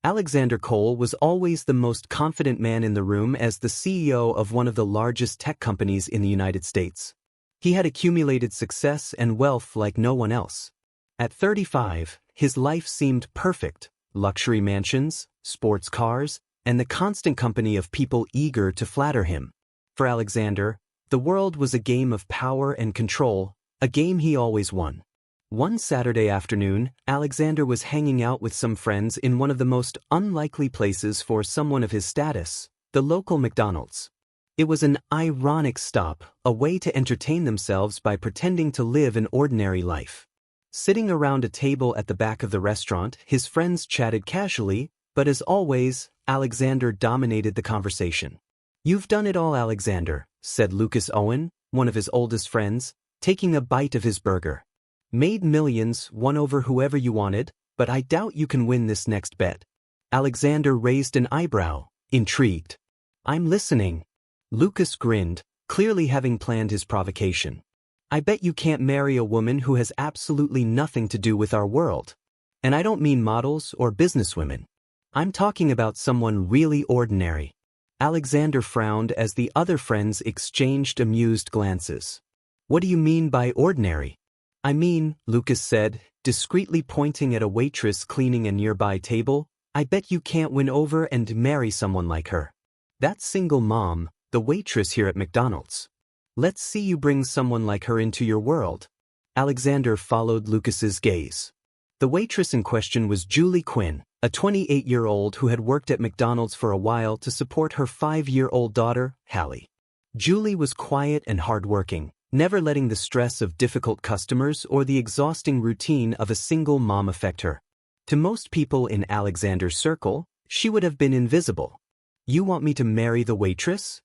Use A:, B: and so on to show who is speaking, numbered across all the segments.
A: Alexander Cole was always the most confident man in the room as the CEO of one of the largest tech companies in the United States. He had accumulated success and wealth like no one else. At 35, his life seemed perfect: luxury mansions, sports cars, and the constant company of people eager to flatter him. For Alexander, the world was a game of power and control, a game he always won. One Saturday afternoon, Alexander was hanging out with some friends in one of the most unlikely places for someone of his status, the local McDonald's. It was an ironic stop, a way to entertain themselves by pretending to live an ordinary life. Sitting around a table at the back of the restaurant, his friends chatted casually, but as always, Alexander dominated the conversation. "You've done it all, Alexander," said Lucas Owen, one of his oldest friends, taking a bite of his burger. "Made millions, won over whoever you wanted, but I doubt you can win this next bet." Alexander raised an eyebrow, intrigued. "I'm listening." Lucas grinned, clearly having planned his provocation. "I bet you can't marry a woman who has absolutely nothing to do with our world. And I don't mean models or businesswomen. I'm talking about someone really ordinary." Alexander frowned as the other friends exchanged amused glances. "What do you mean by ordinary?" "I mean," Lucas said, discreetly pointing at a waitress cleaning a nearby table, "I bet you can't win over and marry someone like her. That single mom, the waitress here at McDonald's. Let's see you bring someone like her into your world." Alexander followed Lucas's gaze. The waitress in question was Julie Quinn, a 28-year-old who had worked at McDonald's for a while to support her 5-year-old daughter, Hallie. Julie was quiet and hardworking, never letting the stress of difficult customers or the exhausting routine of a single mom affect her. To most people in Alexander's circle, she would have been invisible. "You want me to marry the waitress?"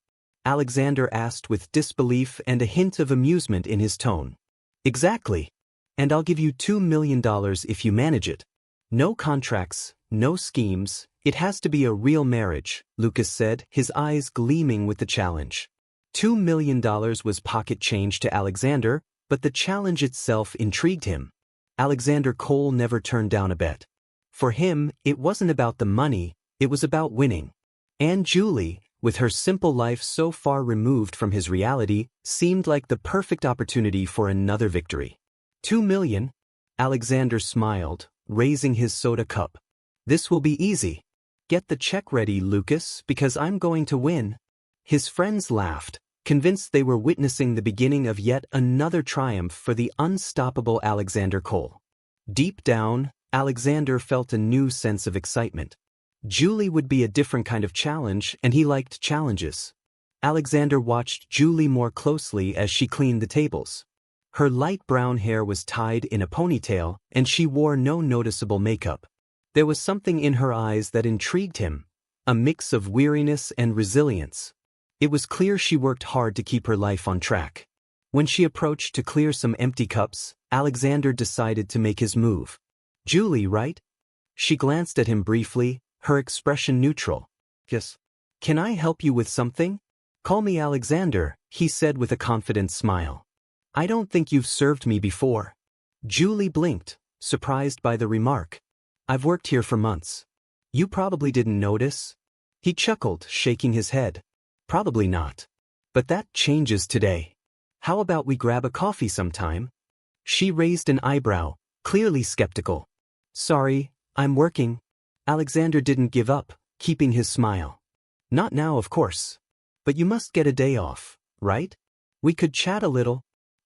A: Alexander asked with disbelief and a hint of amusement in his tone. "Exactly. And I'll give you $2 million if you manage it. No contracts, no schemes, it has to be a real marriage," Lucas said, his eyes gleaming with the challenge. $2 million was pocket change to Alexander, but the challenge itself intrigued him. Alexander Cole never turned down a bet. For him, it wasn't about the money, it was about winning. And Julie, with her simple life so far removed from his reality, seemed like the perfect opportunity for another victory. $2 million? Alexander smiled, raising his soda cup. "This will be easy. Get the check ready, Lucas, because I'm going to win." His friends laughed, convinced they were witnessing the beginning of yet another triumph for the unstoppable Alexander Cole. Deep down, Alexander felt a new sense of excitement. Julie would be a different kind of challenge, and he liked challenges. Alexander watched Julie more closely as she cleaned the tables. Her light brown hair was tied in a ponytail, and she wore no noticeable makeup. There was something in her eyes that intrigued him, a mix of weariness and resilience. It was clear she worked hard to keep her life on track. When she approached to clear some empty cups, Alexander decided to make his move. "Julie, right?" She glanced at him briefly, her expression neutral. "Yes." "Can I help you with something?" "Call me Alexander," he said with a confident smile. "I don't think you've served me before." Julie blinked, surprised by the remark. "I've worked here for months. You probably didn't notice." He chuckled, shaking his head. "Probably not. But that changes today. How about we grab a coffee sometime?" She raised an eyebrow, clearly skeptical. "Sorry, I'm working." Alexander didn't give up, keeping his smile. "Not now, of course. But you must get a day off, right? We could chat a little."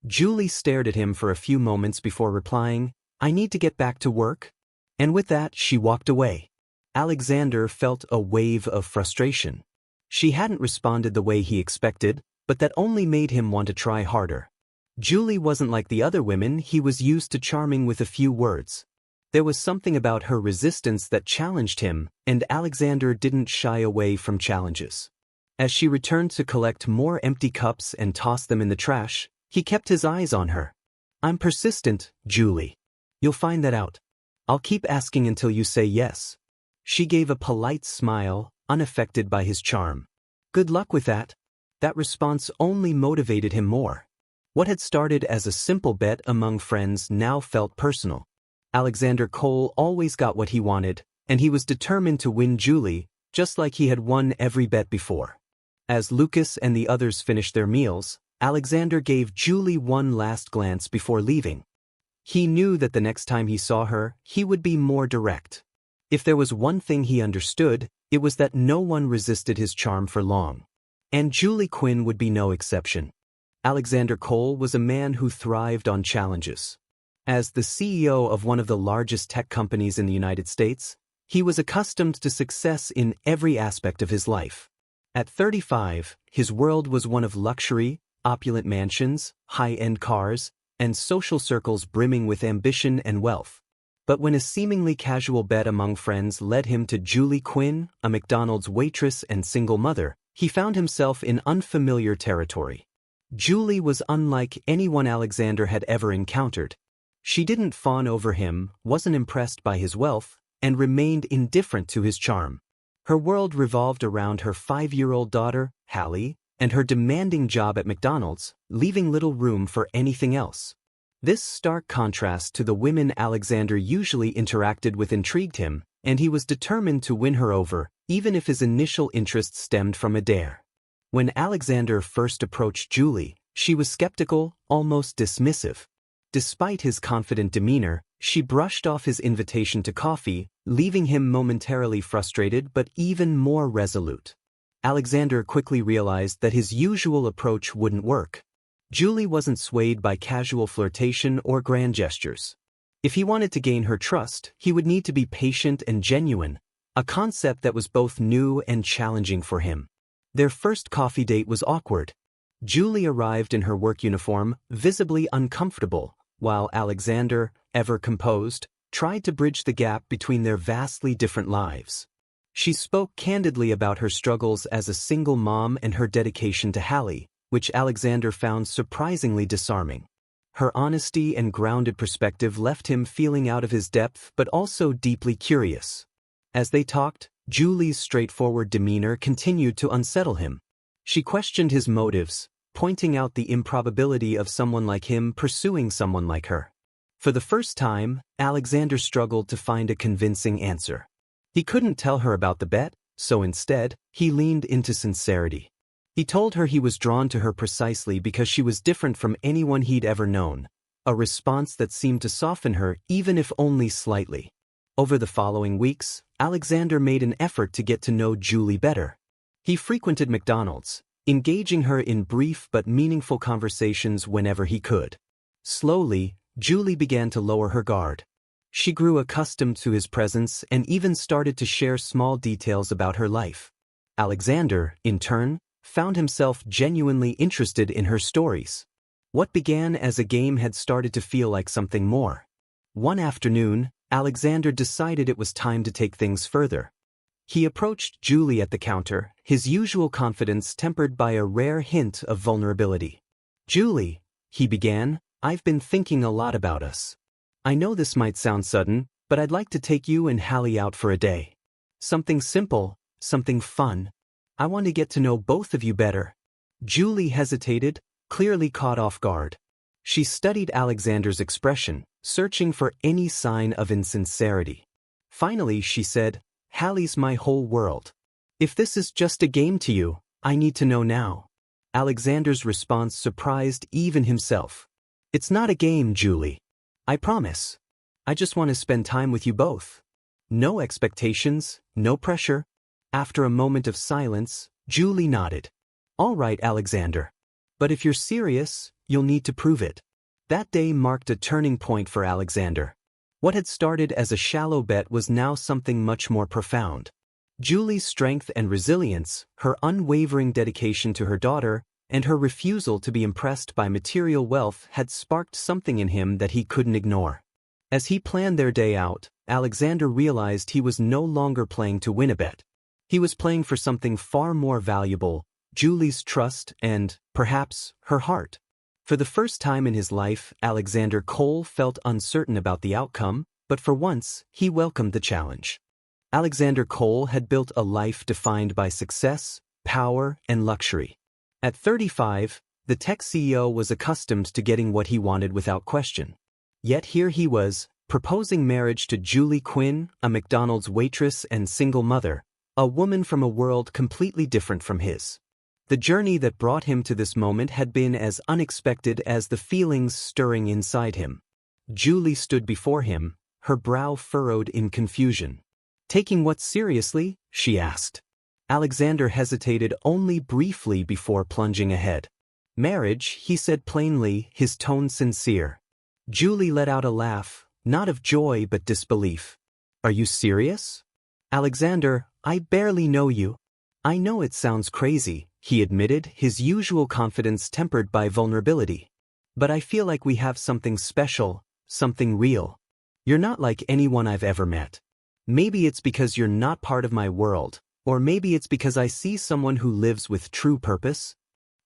A: Julie stared at him for a few moments before replying, "I need to get back to work." And with that, she walked away. Alexander felt a wave of frustration. She hadn't responded the way he expected, but that only made him want to try harder. Julie wasn't like the other women he was used to charming with a few words. There was something about her resistance that challenged him, and Alexander didn't shy away from challenges. As she returned to collect more empty cups and toss them in the trash, he kept his eyes on her. "I'm persistent, Julie. You'll find that out. I'll keep asking until you say yes." She gave a polite smile, unaffected by his charm. "Good luck with that." That response only motivated him more. What had started as a simple bet among friends now felt personal. Alexander Cole always got what he wanted, And he was determined to win Julie, just like he had won every bet before. As Lucas and the others finished their meals, Alexander gave Julie one last glance before leaving. He knew that the next time he saw her, he would be more direct. If there was one thing he understood, it was that no one resisted his charm for long. And Julie Quinn would be no exception. Alexander Cole was a man who thrived on challenges. As the CEO of one of the largest tech companies in the United States, he was accustomed to success in every aspect of his life. At 35, his world was one of luxury, opulent mansions, high-end cars, and social circles brimming with ambition and wealth. But when a seemingly casual bet among friends led him to Julie Quinn, a McDonald's waitress and single mother, he found himself in unfamiliar territory. Julie was unlike anyone Alexander had ever encountered. She didn't fawn over him, wasn't impressed by his wealth, and remained indifferent to his charm. Her world revolved around her 5-year-old daughter, Hallie, and her demanding job at McDonald's, leaving little room for anything else. This stark contrast to the women Alexander usually interacted with intrigued him, and he was determined to win her over, even if his initial interest stemmed from a dare. When Alexander first approached Julie, she was skeptical, almost dismissive. Despite his confident demeanor, she brushed off his invitation to coffee, leaving him momentarily frustrated but even more resolute. Alexander quickly realized that his usual approach wouldn't work. Julie wasn't swayed by casual flirtation or grand gestures. If he wanted to gain her trust, he would need to be patient and genuine, a concept that was both new and challenging for him. Their first coffee date was awkward. Julie arrived in her work uniform, visibly uncomfortable, while Alexander, ever composed, tried to bridge the gap between their vastly different lives. She spoke candidly about her struggles as a single mom and her dedication to Hallie, which Alexander found surprisingly disarming. Her honesty and grounded perspective left him feeling out of his depth but also deeply curious. As they talked, Julie's straightforward demeanor continued to unsettle him. She questioned his motives, pointing out the improbability of someone like him pursuing someone like her. For the first time, Alexander struggled to find a convincing answer. He couldn't tell her about the bet, so instead, he leaned into sincerity. He told her he was drawn to her precisely because she was different from anyone he'd ever known, a response that seemed to soften her even if only slightly. Over the following weeks, Alexander made an effort to get to know Julie better. He frequented McDonald's, engaging her in brief but meaningful conversations whenever he could. Slowly, Julie began to lower her guard. She grew accustomed to his presence and even started to share small details about her life. Alexander, in turn, found himself genuinely interested in her stories. What began as a game had started to feel like something more. One afternoon, Alexander decided it was time to take things further. He approached Julie at the counter, his usual confidence tempered by a rare hint of vulnerability. "Julie," he began, "I've been thinking a lot about us. I know this might sound sudden, but I'd like to take you and Hallie out for a day. Something simple, something fun. I want to get to know both of you better." Julie hesitated, clearly caught off guard. She studied Alexander's expression, searching for any sign of insincerity. Finally, she said, "Hallie's my whole world. If this is just a game to you, I need to know now." Alexander's response surprised even himself. "It's not a game, Julie. I promise. I just want to spend time with you both. No expectations, no pressure." After a moment of silence, Julie nodded. "All right, Alexander. But if you're serious, you'll need to prove it." That day marked a turning point for Alexander. What had started as a shallow bet was now something much more profound. Julie's strength and resilience, her unwavering dedication to her daughter, and her refusal to be impressed by material wealth had sparked something in him that he couldn't ignore. As he planned their day out, Alexander realized he was no longer playing to win a bet. He was playing for something far more valuable, Julie's trust and, perhaps, her heart. For the first time in his life, Alexander Cole felt uncertain about the outcome, but for once, he welcomed the challenge. Alexander Cole had built a life defined by success, power, and luxury. At 35, the tech CEO was accustomed to getting what he wanted without question. Yet here he was, proposing marriage to Julie Quinn, a McDonald's waitress and single mother, a woman from a world completely different from his. The journey that brought him to this moment had been as unexpected as the feelings stirring inside him. Julie stood before him, her brow furrowed in confusion. "Taking what seriously?" she asked. Alexander hesitated only briefly before plunging ahead. "Marriage," he said plainly, his tone sincere. Julie let out a laugh, not of joy but disbelief. "Are you serious?" "Alexander, I barely know you." "I know it sounds crazy," he admitted, his usual confidence tempered by vulnerability. "But I feel like we have something special, something real. You're not like anyone I've ever met. Maybe it's because you're not part of my world, or maybe it's because I see someone who lives with true purpose."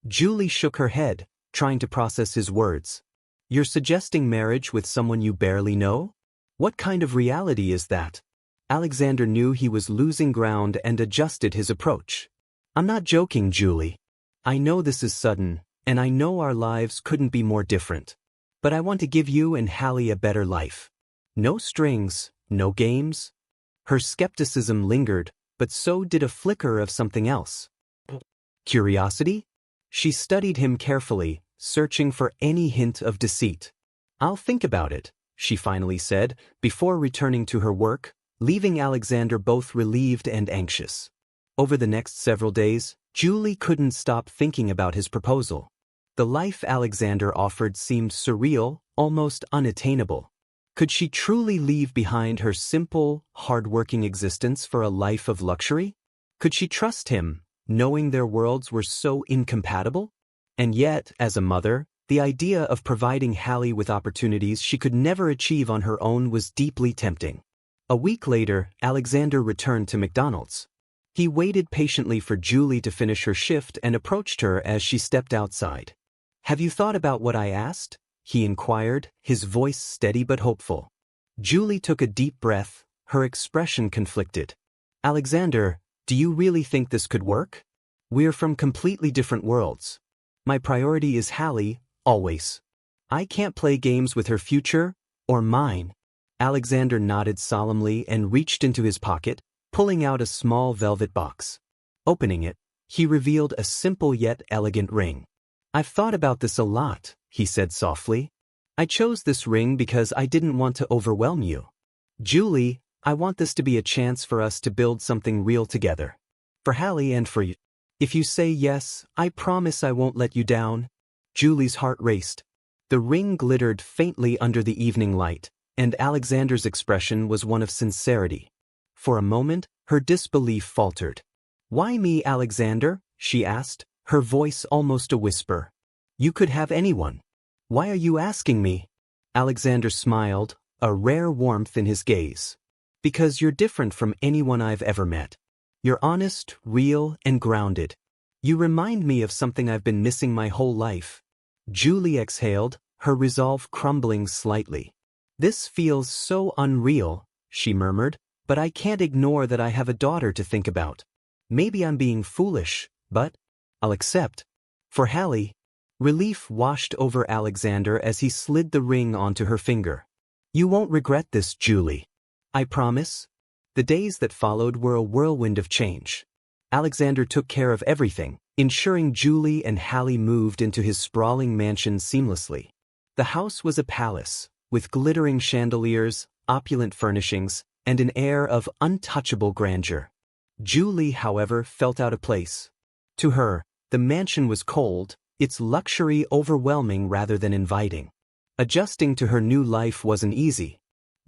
A: Julie shook her head, trying to process his words. "You're suggesting marriage with someone you barely know? What kind of reality is that?" Alexander knew he was losing ground and adjusted his approach. "I'm not joking, Julie. I know this is sudden, and I know our lives couldn't be more different. But I want to give you and Hallie a better life. No strings, no games." Her skepticism lingered, but so did a flicker of something else. Curiosity? She studied him carefully, searching for any hint of deceit. "I'll think about it," she finally said, before returning to her work, leaving Alexander both relieved and anxious. Over the next several days, Julie couldn't stop thinking about his proposal. The life Alexander offered seemed surreal, almost unattainable. Could she truly leave behind her simple, hard-working existence for a life of luxury? Could she trust him, knowing their worlds were so incompatible? And yet, as a mother, the idea of providing Hallie with opportunities she could never achieve on her own was deeply tempting. A week later, Alexander returned to McDonald's. He waited patiently for Julie to finish her shift and approached her as she stepped outside. "Have you thought about what I asked?" he inquired, his voice steady but hopeful. Julie took a deep breath, her expression conflicted. "Alexander, do you really think this could work? We're from completely different worlds. My priority is Hallie, always. I can't play games with her future, or mine." Alexander nodded solemnly and reached into his pocket, pulling out a small velvet box. Opening it, he revealed a simple yet elegant ring. "I've thought about this a lot," he said softly. "I chose this ring because I didn't want to overwhelm you. Julie, I want this to be a chance for us to build something real together. For Hallie and for you. If you say yes, I promise I won't let you down." Julie's heart raced. The ring glittered faintly under the evening light, and Alexander's expression was one of sincerity. For a moment, her disbelief faltered. "Why me, Alexander?" she asked, her voice almost a whisper. "You could have anyone. Why are you asking me?" Alexander smiled, a rare warmth in his gaze. "Because you're different from anyone I've ever met. You're honest, real, and grounded. You remind me of something I've been missing my whole life." Julie exhaled, her resolve crumbling slightly. "This feels so unreal," she murmured, "but I can't ignore that I have a daughter to think about. Maybe I'm being foolish, but I'll accept. For Hallie." Relief washed over Alexander as he slid the ring onto her finger. "You won't regret this, Julie. I promise." The days that followed were a whirlwind of change. Alexander took care of everything, ensuring Julie and Hallie moved into his sprawling mansion seamlessly. The house was a palace, with glittering chandeliers, opulent furnishings, and an air of untouchable grandeur. Julie, however, felt out of place. To her, the mansion was cold, its luxury overwhelming rather than inviting. Adjusting to her new life wasn't easy.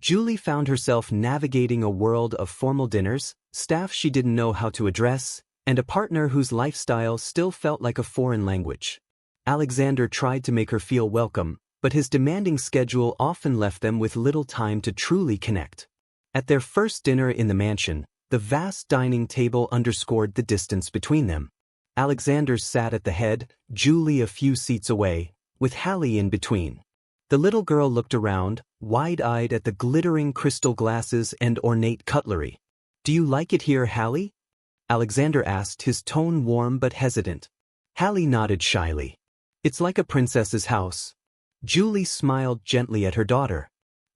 A: Julie found herself navigating a world of formal dinners, staff she didn't know how to address, and a partner whose lifestyle still felt like a foreign language. Alexander tried to make her feel welcome, but his demanding schedule often left them with little time to truly connect. At their first dinner in the mansion, the vast dining table underscored the distance between them. Alexander sat at the head, Julie a few seats away, with Hallie in between. The little girl looked around, wide-eyed at the glittering crystal glasses and ornate cutlery. "Do you like it here, Hallie?" Alexander asked, his tone warm but hesitant. Hallie nodded shyly. "It's like a princess's house." Julie smiled gently at her daughter.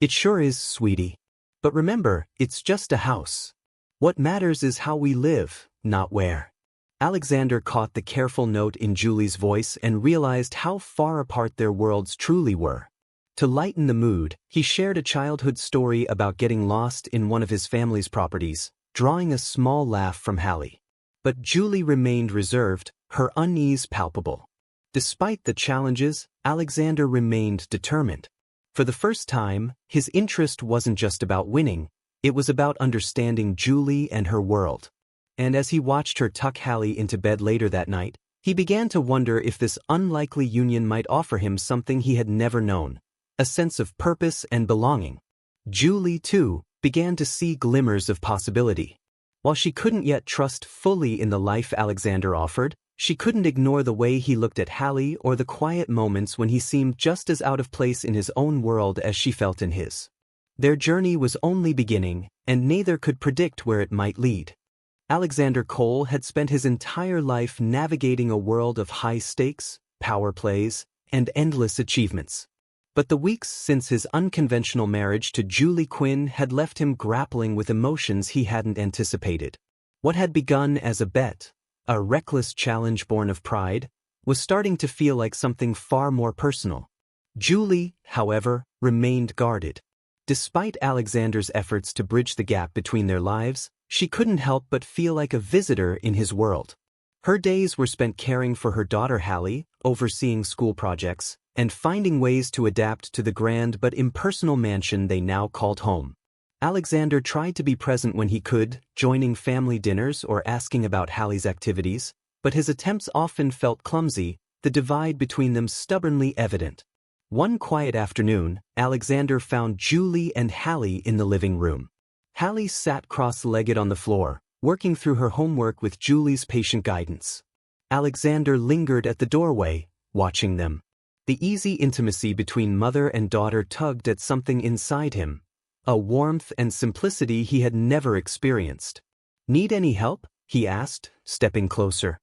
A: It sure is, sweetie. But remember, it's just a house. What matters is how we live, not where. Alexander caught the careful note in Julie's voice and realized how far apart their worlds truly were. To lighten the mood, he shared a childhood story about getting lost in one of his family's properties, drawing a small laugh from Hallie. But Julie remained reserved, her unease palpable. Despite the challenges, Alexander remained determined. For the first time, his interest wasn't just about winning, it was about understanding Julie and her world. And as he watched her tuck Hallie into bed later that night, he began to wonder if this unlikely union might offer him something he had never known, a sense of purpose and belonging. Julie, too, began to see glimmers of possibility. While she couldn't yet trust fully in the life Alexander offered, she couldn't ignore the way he looked at Hallie or the quiet moments when he seemed just as out of place in his own world as she felt in his. Their journey was only beginning, and neither could predict where it might lead. Alexander Cole had spent his entire life navigating a world of high stakes, power plays, and endless achievements. But the weeks since his unconventional marriage to Julie Quinn had left him grappling with emotions he hadn't anticipated. What had begun as a bet, a reckless challenge born of pride, was starting to feel like something far more personal. Julie, however, remained guarded. Despite Alexander's efforts to bridge the gap between their lives, she couldn't help but feel like a visitor in his world. Her days were spent caring for her daughter Hallie, overseeing school projects, and finding ways to adapt to the grand but impersonal mansion they now called home. Alexander tried to be present when he could, joining family dinners or asking about Hallie's activities, but his attempts often felt clumsy, the divide between them stubbornly evident. One quiet afternoon, Alexander found Julie and Hallie in the living room. Hallie sat cross-legged on the floor, working through her homework with Julie's patient guidance. Alexander lingered at the doorway, watching them. The easy intimacy between mother and daughter tugged at something inside him, a warmth and simplicity he had never experienced. "Need any help?" he asked, stepping closer.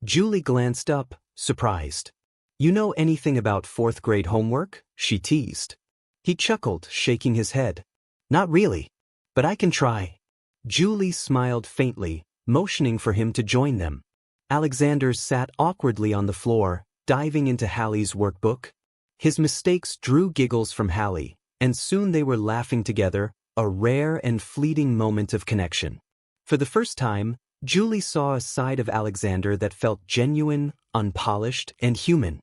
A: Julie glanced up, surprised. "You know anything about fourth-grade homework?" she teased. He chuckled, shaking his head. "Not really. But I can try." Julie smiled faintly, motioning for him to join them. Alexander sat awkwardly on the floor, diving into Hallie's workbook. His mistakes drew giggles from Hallie, and soon they were laughing together, a rare and fleeting moment of connection. For the first time, Julie saw a side of Alexander that felt genuine, unpolished, and human.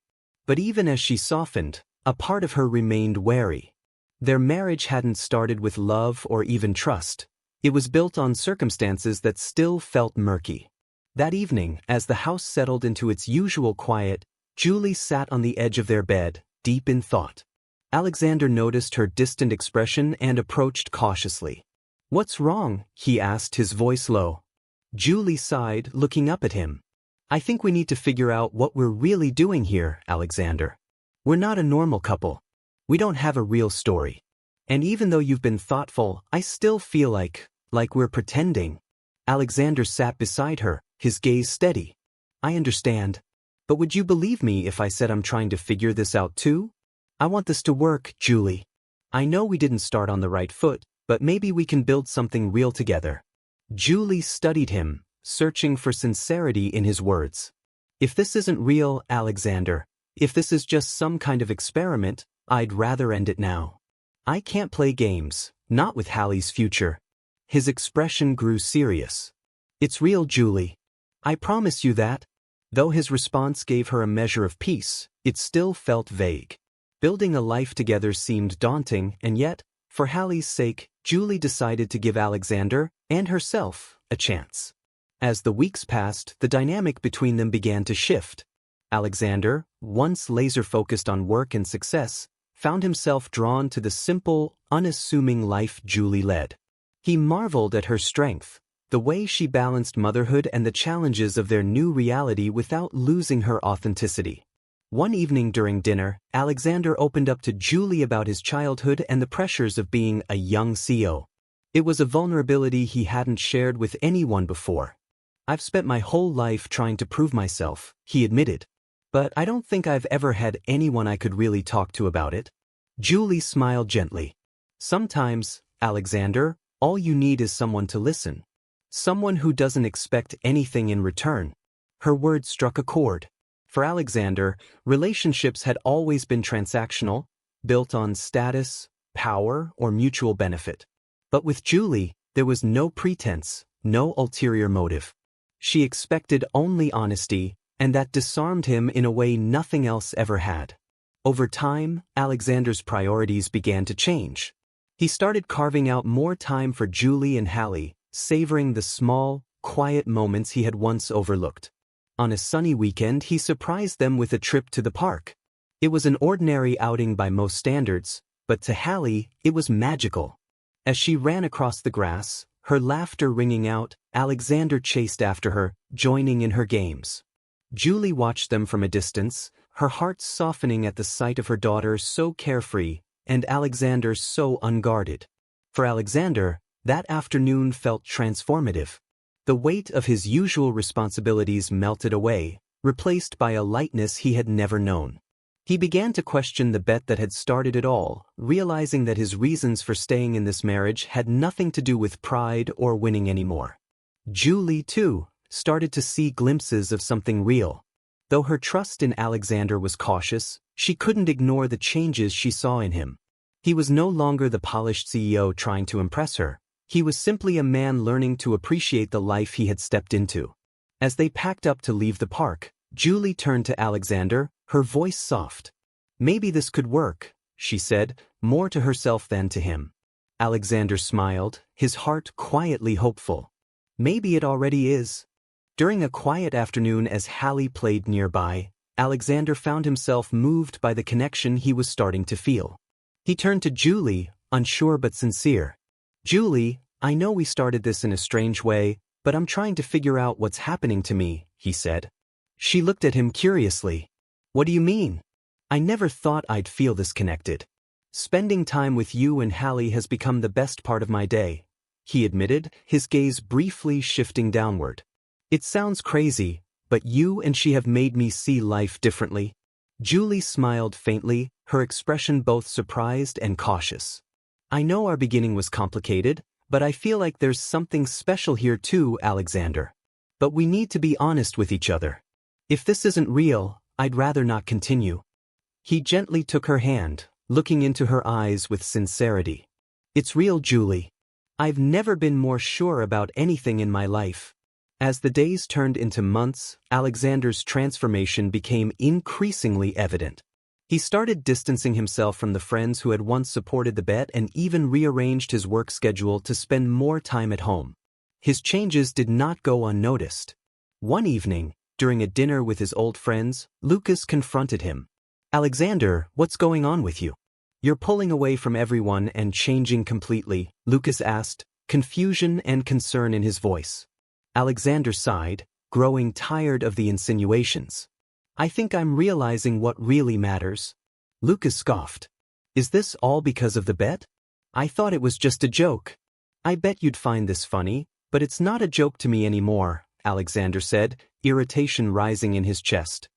A: But even as she softened, a part of her remained wary. Their marriage hadn't started with love or even trust. It was built on circumstances that still felt murky. That evening, as the house settled into its usual quiet, Julie sat on the edge of their bed, deep in thought. Alexander noticed her distant expression and approached cautiously. "What's wrong?" he asked, his voice low. Julie sighed, looking up at him. "I think we need to figure out what we're really doing here, Alexander. We're not a normal couple. We don't have a real story. And even though you've been thoughtful, I still feel like we're pretending." Alexander sat beside her, his gaze steady. "I understand. But would you believe me if I said I'm trying to figure this out too? I want this to work, Julie. I know we didn't start on the right foot, but maybe we can build something real together." Julie studied him, searching for sincerity in his words. "If this isn't real, Alexander, if this is just some kind of experiment, I'd rather end it now. I can't play games, not with Hallie's future." His expression grew serious. "It's real, Julie. I promise you that." Though his response gave her a measure of peace, it still felt vague. Building a life together seemed daunting, and yet, for Hallie's sake, Julie decided to give Alexander, and herself, a chance. As the weeks passed, the dynamic between them began to shift. Alexander, once laser-focused on work and success, found himself drawn to the simple, unassuming life Julie led. He marveled at her strength, the way she balanced motherhood and the challenges of their new reality without losing her authenticity. One evening during dinner, Alexander opened up to Julie about his childhood and the pressures of being a young CEO. It was a vulnerability he hadn't shared with anyone before. "I've spent my whole life trying to prove myself," he admitted. "But I don't think I've ever had anyone I could really talk to about it." Julie smiled gently. Sometimes, Alexander, all you need is someone to listen. Someone who doesn't expect anything in return. Her words struck a chord. For Alexander, relationships had always been transactional, built on status, power, or mutual benefit. But with Julie, there was no pretense, no ulterior motive. She expected only honesty, and that disarmed him in a way nothing else ever had. Over time, Alexander's priorities began to change. He started carving out more time for Julie and Hallie, savoring the small, quiet moments he had once overlooked. On a sunny weekend, he surprised them with a trip to the park. It was an ordinary outing by most standards, but to Hallie, it was magical. As she ran across the grass, her laughter ringing out, Alexander chased after her, joining in her games. Julie watched them from a distance, her heart softening at the sight of her daughter so carefree, and Alexander so unguarded. For Alexander, that afternoon felt transformative. The weight of his usual responsibilities melted away, replaced by a lightness he had never known. He began to question the bet that had started it all, realizing that his reasons for staying in this marriage had nothing to do with pride or winning anymore. Julie, too, started to see glimpses of something real. Though her trust in Alexander was cautious, she couldn't ignore the changes she saw in him. He was no longer the polished CEO trying to impress her. He was simply a man learning to appreciate the life he had stepped into. As they packed up to leave the park, Julie turned to Alexander, her voice soft. "Maybe this could work," she said, more to herself than to him. Alexander smiled, his heart quietly hopeful. "Maybe it already is." During a quiet afternoon as Hallie played nearby, Alexander found himself moved by the connection he was starting to feel. He turned to Julie, unsure but sincere. "Julie, I know we started this in a strange way, but I'm trying to figure out what's happening to me," he said. She looked at him curiously. "What do you mean? I never thought I'd feel this connected. Spending time with you and Hallie has become the best part of my day," he admitted, his gaze briefly shifting downward. "It sounds crazy, but you and she have made me see life differently." Julie smiled faintly, her expression both surprised and cautious. "I know our beginning was complicated, but I feel like there's something special here too, Alexander. But we need to be honest with each other. If this isn't real, I'd rather not continue." He gently took her hand, looking into her eyes with sincerity. "It's real, Julie. I've never been more sure about anything in my life." As the days turned into months, Alexander's transformation became increasingly evident. He started distancing himself from the friends who had once supported the bet and even rearranged his work schedule to spend more time at home. His changes did not go unnoticed. One evening, during a dinner with his old friends, Lucas confronted him. "Alexander, what's going on with you? You're pulling away from everyone and changing completely," Lucas asked, confusion and concern in his voice. Alexander sighed, growing tired of the insinuations. "I think I'm realizing what really matters." Lucas scoffed. "Is this all because of the bet? I thought it was just a joke." "I bet you'd find this funny, but it's not a joke to me anymore," Alexander said, irritation rising in his chest.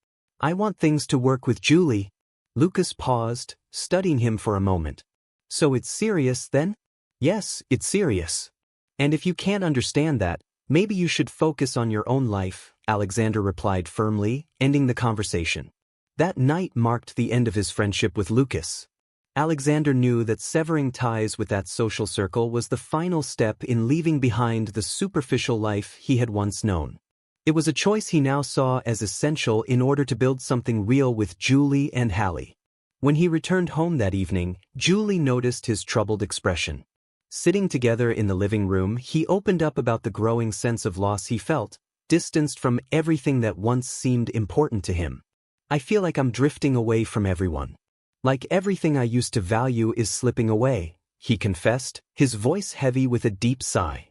A: "I want things to work with Julie." Lucas paused, studying him for a moment. "So it's serious then?" "Yes, it's serious. And if you can't understand that, maybe you should focus on your own life," Alexander replied firmly, ending the conversation. That night marked the end of his friendship with Lucas. Alexander knew that severing ties with that social circle was the final step in leaving behind the superficial life he had once known. It was a choice he now saw as essential in order to build something real with Julie and Hallie. When he returned home that evening, Julie noticed his troubled expression. Sitting together in the living room, he opened up about the growing sense of loss he felt, distanced from everything that once seemed important to him. "I feel like I'm drifting away from everyone. Like everything I used to value is slipping away," he confessed, his voice heavy with a deep sigh.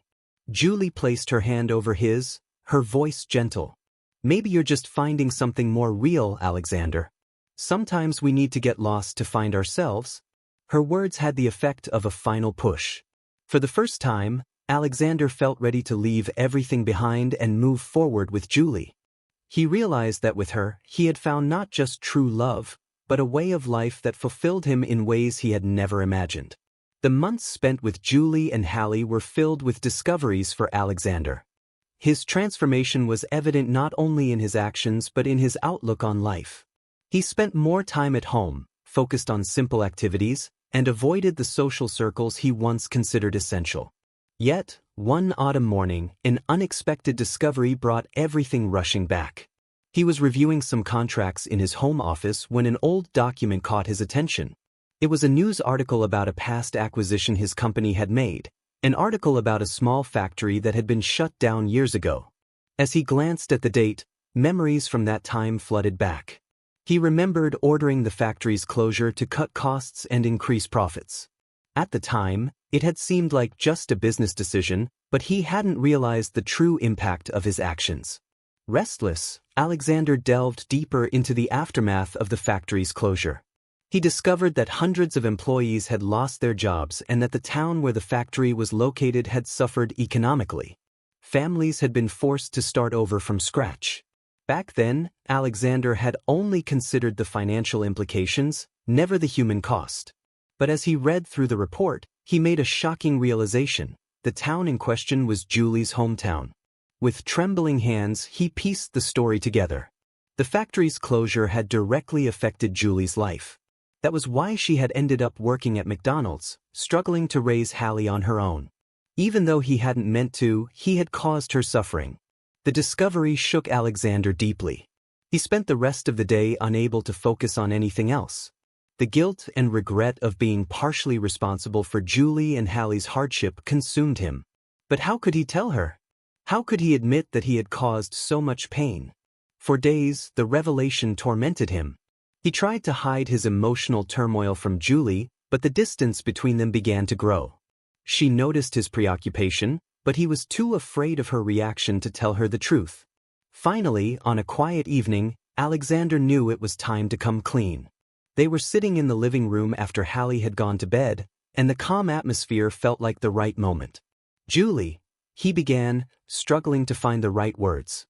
A: Julie placed her hand over his, her voice gentle. "Maybe you're just finding something more real, Alexander. Sometimes we need to get lost to find ourselves." Her words had the effect of a final push. For the first time, Alexander felt ready to leave everything behind and move forward with Julie. He realized that with her, he had found not just true love, but a way of life that fulfilled him in ways he had never imagined. The months spent with Julie and Hallie were filled with discoveries for Alexander. His transformation was evident not only in his actions but in his outlook on life. He spent more time at home, focused on simple activities, and avoided the social circles he once considered essential. Yet, one autumn morning, an unexpected discovery brought everything rushing back. He was reviewing some contracts in his home office when an old document caught his attention. It was a news article about a past acquisition his company had made, an article about a small factory that had been shut down years ago. As he glanced at the date, memories from that time flooded back. He remembered ordering the factory's closure to cut costs and increase profits. At the time, it had seemed like just a business decision, but he hadn't realized the true impact of his actions. Restless, Alexander delved deeper into the aftermath of the factory's closure. He discovered that hundreds of employees had lost their jobs and that the town where the factory was located had suffered economically. Families had been forced to start over from scratch. Back then, Alexander had only considered the financial implications, never the human cost. But as he read through the report, he made a shocking realization. The town in question was Julie's hometown. With trembling hands, he pieced the story together. The factory's closure had directly affected Julie's life. That was why she had ended up working at McDonald's, struggling to raise Hallie on her own. Even though he hadn't meant to, he had caused her suffering. The discovery shook Alexander deeply. He spent the rest of the day unable to focus on anything else. The guilt and regret of being partially responsible for Julie and Hallie's hardship consumed him. But how could he tell her? How could he admit that he had caused so much pain? For days, the revelation tormented him. He tried to hide his emotional turmoil from Julie, but the distance between them began to grow. She noticed his preoccupation, but he was too afraid of her reaction to tell her the truth. Finally, on a quiet evening, Alexander knew it was time to come clean. They were sitting in the living room after Hallie had gone to bed, and the calm atmosphere felt like the right moment. "Julie," he began, struggling to find the right words.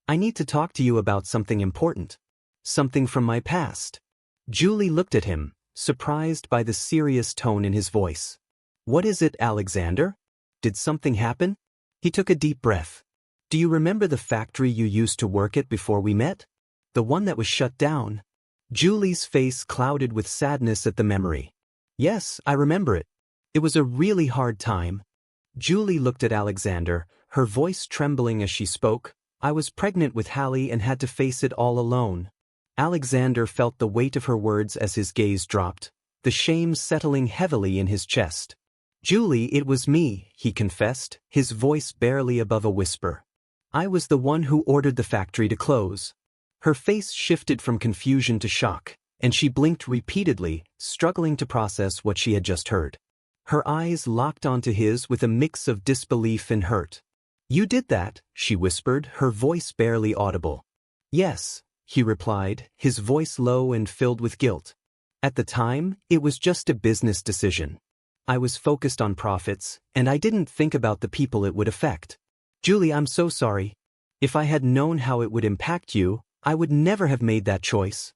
A: "I need to talk to you about something important. Something from my past." Julie looked at him, surprised by the serious tone in his voice. "What is it, Alexander? Did something happen?" He took a deep breath. "Do you remember the factory you used to work at before we met? The one that was shut down?" Julie's face clouded with sadness at the memory. "Yes, I remember it. It was a really hard time." Julie looked at Alexander, her voice trembling as she spoke. "I was pregnant with Hallie and had to face it all alone." Alexander felt the weight of her words as his gaze dropped, the shame settling heavily in his chest. "Julie, it was me," he confessed, his voice barely above a whisper. "I was the one who ordered the factory to close." Her face shifted from confusion to shock, and she blinked repeatedly, struggling to process what she had just heard. Her eyes locked onto his with a mix of disbelief and hurt. "You did that," she whispered, her voice barely audible. "Yes," he replied, his voice low and filled with guilt. "At the time, it was just a business decision. I was focused on profits, and I didn't think about the people it would affect. Julie, I'm so sorry. If I had known how it would impact you, I would never have made that choice."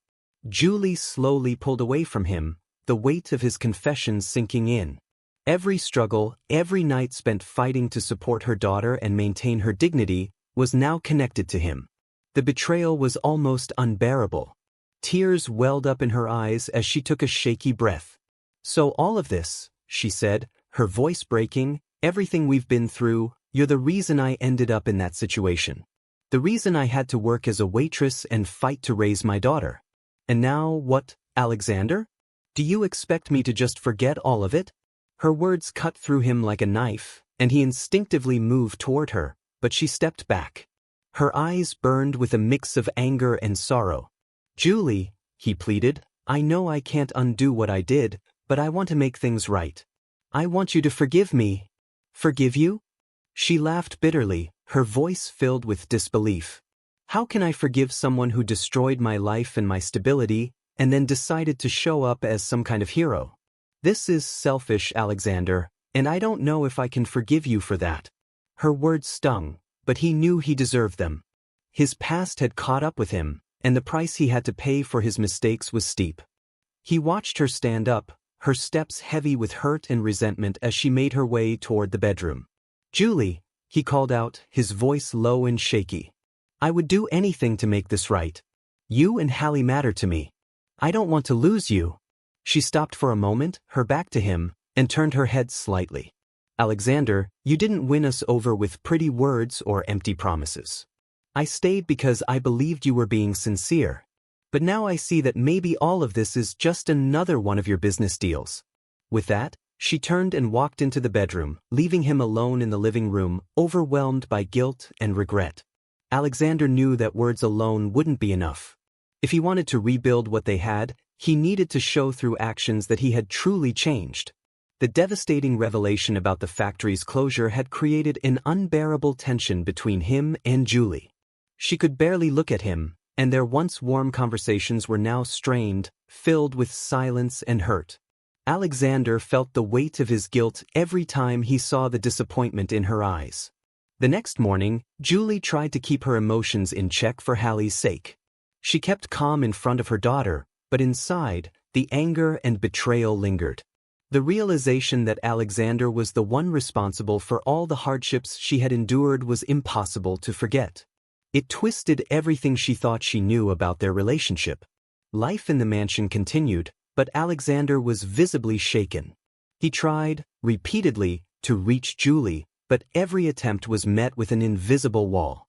A: Julie slowly pulled away from him, the weight of his confession sinking in. Every struggle, every night spent fighting to support her daughter and maintain her dignity, was now connected to him. The betrayal was almost unbearable. Tears welled up in her eyes as she took a shaky breath. "So all of this," she said, her voice breaking, "everything we've been through, you're the reason I ended up in that situation. The reason I had to work as a waitress and fight to raise my daughter. And now what, Alexander? Do you expect me to just forget all of it?" Her words cut through him like a knife, and he instinctively moved toward her, but she stepped back. Her eyes burned with a mix of anger and sorrow. "Julie," he pleaded, "I know I can't undo what I did, but I want to make things right. I want you to forgive me." "Forgive you?" She laughed bitterly, her voice filled with disbelief. "How can I forgive someone who destroyed my life and my stability, and then decided to show up as some kind of hero? This is selfish, Alexander, and I don't know if I can forgive you for that." Her words stung, but he knew he deserved them. His past had caught up with him, and the price he had to pay for his mistakes was steep. He watched her stand up, her steps heavy with hurt and resentment as she made her way toward the bedroom. "Julie," he called out, his voice low and shaky. "I would do anything to make this right. You and Hallie matter to me. I don't want to lose you." She stopped for a moment, her back to him, and turned her head slightly. "Alexander, you didn't win us over with pretty words or empty promises. I stayed because I believed you were being sincere. But now I see that maybe all of this is just another one of your business deals." With that, she turned and walked into the bedroom, leaving him alone in the living room, overwhelmed by guilt and regret. Alexander knew that words alone wouldn't be enough. If he wanted to rebuild what they had, he needed to show through actions that he had truly changed. The devastating revelation about the factory's closure had created an unbearable tension between him and Julie. She could barely look at him, and their once warm conversations were now strained, filled with silence and hurt. Alexander felt the weight of his guilt every time he saw the disappointment in her eyes. The next morning, Julie tried to keep her emotions in check for Hallie's sake. She kept calm in front of her daughter, but inside, the anger and betrayal lingered. The realization that Alexander was the one responsible for all the hardships she had endured was impossible to forget. It twisted everything she thought she knew about their relationship. Life in the mansion continued, but Alexander was visibly shaken. He tried, repeatedly, to reach Julie, but every attempt was met with an invisible wall.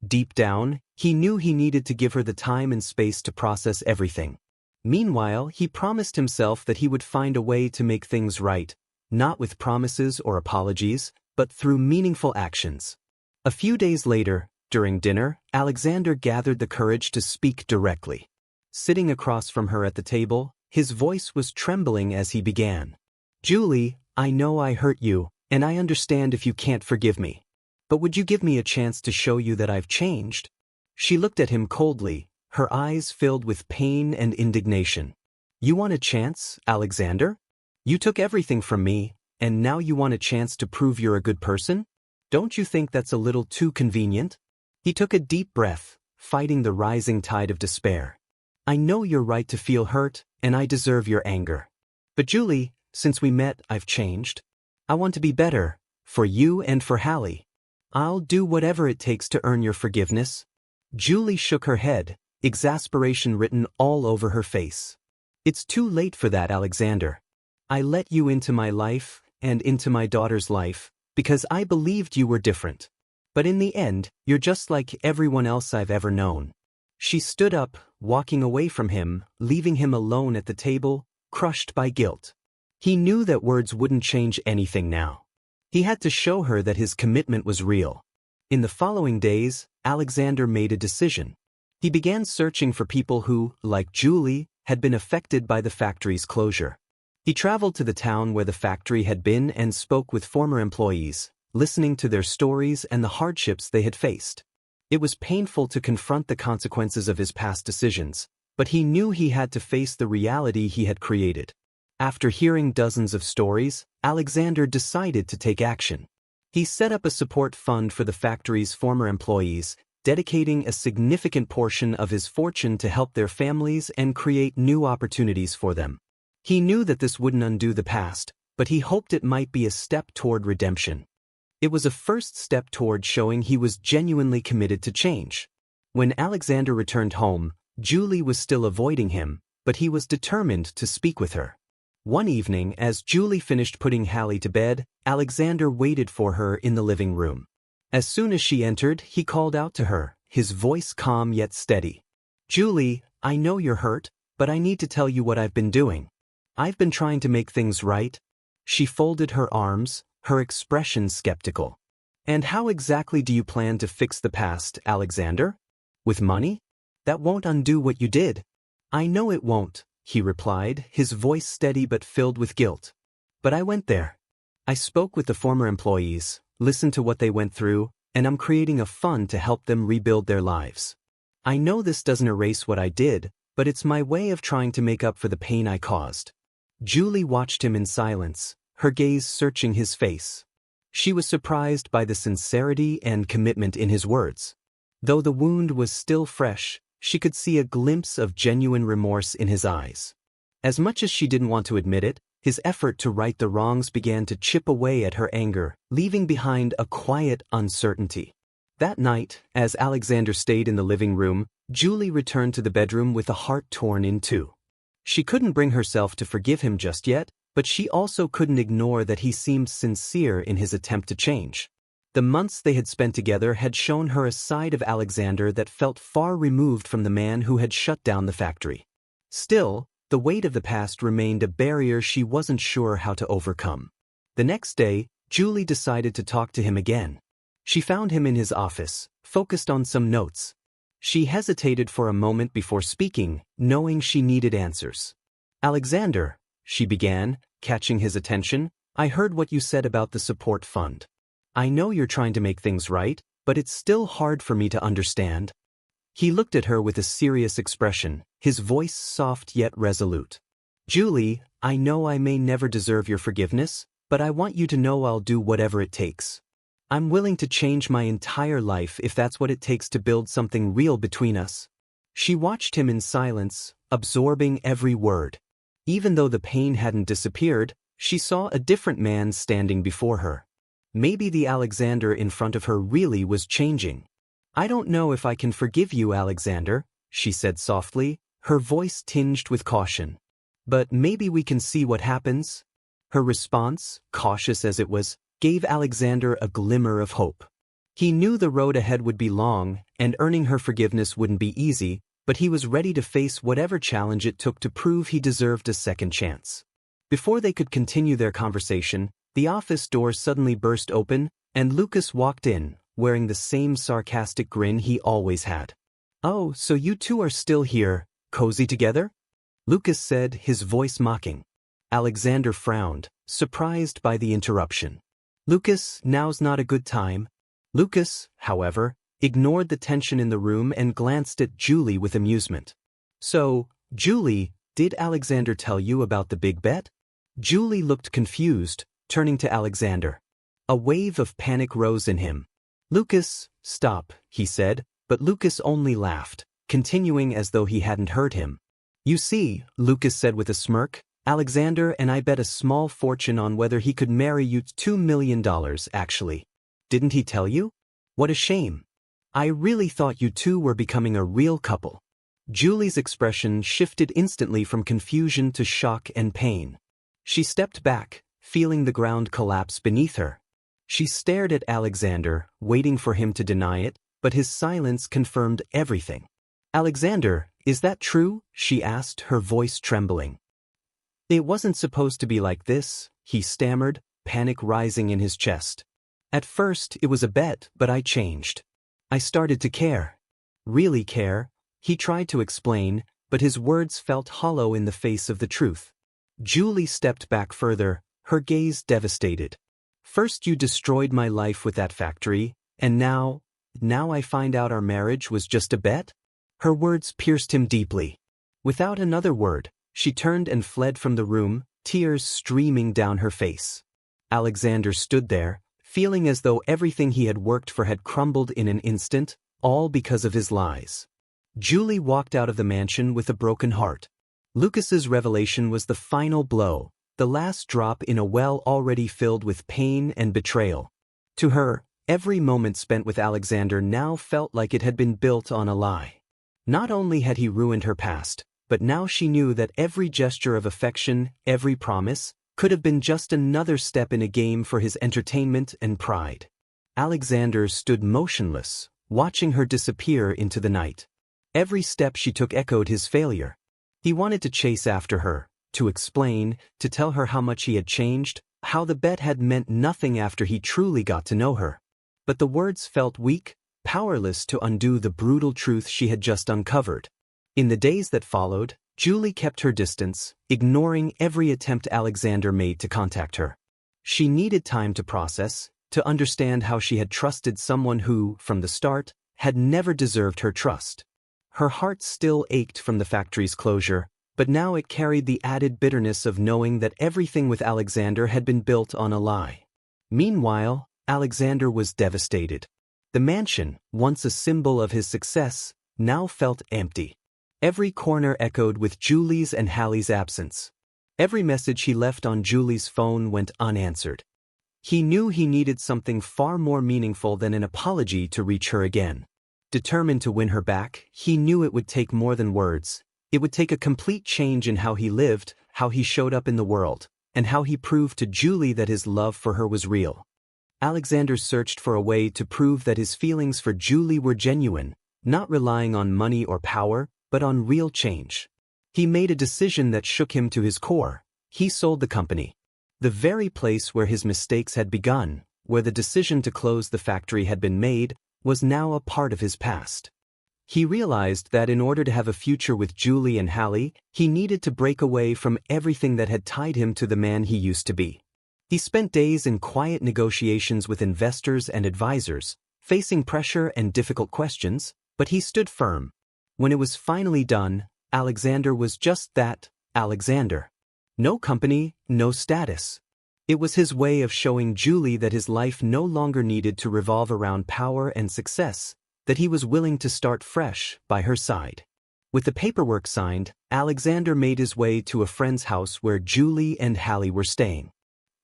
A: Deep down, he knew he needed to give her the time and space to process everything. Meanwhile, he promised himself that he would find a way to make things right, not with promises or apologies, but through meaningful actions. A few days later, during dinner, Alexander gathered the courage to speak directly. Sitting across from her at the table, his voice was trembling as he began. "Julie, I know I hurt you, and I understand if you can't forgive me. But would you give me a chance to show you that I've changed?" She looked at him coldly, her eyes filled with pain and indignation. "You want a chance, Alexander? You took everything from me, and now you want a chance to prove you're a good person? Don't you think that's a little too convenient?" He took a deep breath, fighting the rising tide of despair. "I know you're right to feel hurt, and I deserve your anger. But Julie, since we met, I've changed. I want to be better, for you and for Hallie. I'll do whatever it takes to earn your forgiveness." Julie shook her head, exasperation written all over her face. "It's too late for that, Alexander. I let you into my life, and into my daughter's life, because I believed you were different. But in the end, you're just like everyone else I've ever known." She stood up, walking away from him, leaving him alone at the table, crushed by guilt. He knew that words wouldn't change anything now. He had to show her that his commitment was real. In the following days, Alexander made a decision. He began searching for people who, like Julie, had been affected by the factory's closure. He traveled to the town where the factory had been and spoke with former employees, listening to their stories and the hardships they had faced. It was painful to confront the consequences of his past decisions, but he knew he had to face the reality he had created. After hearing dozens of stories, Alexander decided to take action. He set up a support fund for the factory's former employees, dedicating a significant portion of his fortune to help their families and create new opportunities for them. He knew that this wouldn't undo the past, but he hoped it might be a step toward redemption. It was a first step toward showing he was genuinely committed to change. When Alexander returned home, Julie was still avoiding him, but he was determined to speak with her. One evening, as Julie finished putting Hallie to bed, Alexander waited for her in the living room. As soon as she entered, he called out to her, his voice calm yet steady. "Julie, I know you're hurt, but I need to tell you what I've been doing. I've been trying to make things right." She folded her arms, her expression skeptical. "And how exactly do you plan to fix the past, Alexander? With money? That won't undo what you did." "I know it won't," he replied, his voice steady but filled with guilt. "But I went there. I spoke with the former employees, listened to what they went through, and I'm creating a fund to help them rebuild their lives. I know this doesn't erase what I did, but it's my way of trying to make up for the pain I caused." Julie watched him in silence, her gaze searching his face. She was surprised by the sincerity and commitment in his words. Though the wound was still fresh, she could see a glimpse of genuine remorse in his eyes. As much as she didn't want to admit it, His effort to right the wrongs began to chip away at her anger, leaving behind a quiet uncertainty. That night, as Alexander stayed in the living room, Julie returned to the bedroom with a heart torn in two. She couldn't bring herself to forgive him just yet, but she also couldn't ignore that he seemed sincere in his attempt to change. The months they had spent together had shown her a side of Alexander that felt far removed from the man who had shut down the factory. Still, the weight of the past remained a barrier she wasn't sure how to overcome. The next day, Julie decided to talk to him again. She found him in his office, focused on some notes. She hesitated for a moment before speaking, knowing she needed answers. "Alexander," she began, catching his attention, "I heard what you said about the support fund. I know you're trying to make things right, but it's still hard for me to understand." He looked at her with a serious expression, his voice soft yet resolute. "Julie, I know I may never deserve your forgiveness, but I want you to know I'll do whatever it takes. I'm willing to change my entire life if that's what it takes to build something real between us." She watched him in silence, absorbing every word. Even though the pain hadn't disappeared, she saw a different man standing before her. Maybe the Alexander in front of her really was changing. "I don't know if I can forgive you, Alexander," she said softly, her voice tinged with caution. "But maybe we can see what happens." Her response, cautious as it was, gave Alexander a glimmer of hope. He knew the road ahead would be long, and earning her forgiveness wouldn't be easy, but he was ready to face whatever challenge it took to prove he deserved a second chance. Before they could continue their conversation, the office door suddenly burst open, and Lucas walked in, wearing the same sarcastic grin he always had. "Oh, so you two are still here, cozy together?" Lucas said, his voice mocking. Alexander frowned, surprised by the interruption. "Lucas, now's not a good time." Lucas, however, ignored the tension in the room and glanced at Julie with amusement. "So, Julie, did Alexander tell you about the big bet?" Julie looked confused, turning to Alexander. A wave of panic rose in him. "Lucas, stop," he said, but Lucas only laughed, continuing as though he hadn't heard him. "You see," Lucas said with a smirk, "Alexander and I bet a small fortune on whether he could marry you. $2 million, actually. Didn't he tell you? What a shame. I really thought you two were becoming a real couple." Julie's expression shifted instantly from confusion to shock and pain. She stepped back, feeling the ground collapse beneath her. She stared at Alexander, waiting for him to deny it, but his silence confirmed everything. "Alexander, is that true?" she asked, her voice trembling. "It wasn't supposed to be like this," he stammered, panic rising in his chest. "At first, it was a bet, but I changed. I started to care. Really care." He tried to explain, but his words felt hollow in the face of the truth. Julie stepped back further, her gaze devastated. "First you destroyed my life with that factory, and now I find out our marriage was just a bet?" Her words pierced him deeply. Without another word, she turned and fled from the room, tears streaming down her face. Alexander stood there, feeling as though everything he had worked for had crumbled in an instant, all because of his lies. Julie walked out of the mansion with a broken heart. Lucas's revelation was the final blow, the last drop in a well already filled with pain and betrayal. To her, every moment spent with Alexander now felt like it had been built on a lie. Not only had he ruined her past, but now she knew that every gesture of affection, every promise, could have been just another step in a game for his entertainment and pride. Alexander stood motionless, watching her disappear into the night. Every step she took echoed his failure. He wanted to chase after her, to explain, to tell her how much he had changed, how the bet had meant nothing after he truly got to know her. But the words felt weak, powerless to undo the brutal truth she had just uncovered. In the days that followed, Julie kept her distance, ignoring every attempt Alexander made to contact her. She needed time to process, to understand how she had trusted someone who, from the start, had never deserved her trust. Her heart still ached from the factory's closure, but now it carried the added bitterness of knowing that everything with Alexander had been built on a lie. Meanwhile, Alexander was devastated. The mansion, once a symbol of his success, now felt empty. Every corner echoed with Julie's and Hallie's absence. Every message he left on Julie's phone went unanswered. He knew he needed something far more meaningful than an apology to reach her again. Determined to win her back, he knew it would take more than words. It would take a complete change in how he lived, how he showed up in the world, and how he proved to Julie that his love for her was real. Alexander searched for a way to prove that his feelings for Julie were genuine, not relying on money or power, but on real change. He made a decision that shook him to his core. He sold the company. The very place where his mistakes had begun, where the decision to close the factory had been made, was now a part of his past. He realized that in order to have a future with Julie and Hallie, he needed to break away from everything that had tied him to the man he used to be. He spent days in quiet negotiations with investors and advisors, facing pressure and difficult questions, but he stood firm. When it was finally done, Alexander was just that, Alexander. No company, no status. It was his way of showing Julie that his life no longer needed to revolve around power and success, that he was willing to start fresh by her side. With the paperwork signed, Alexander made his way to a friend's house where Julie and Hallie were staying.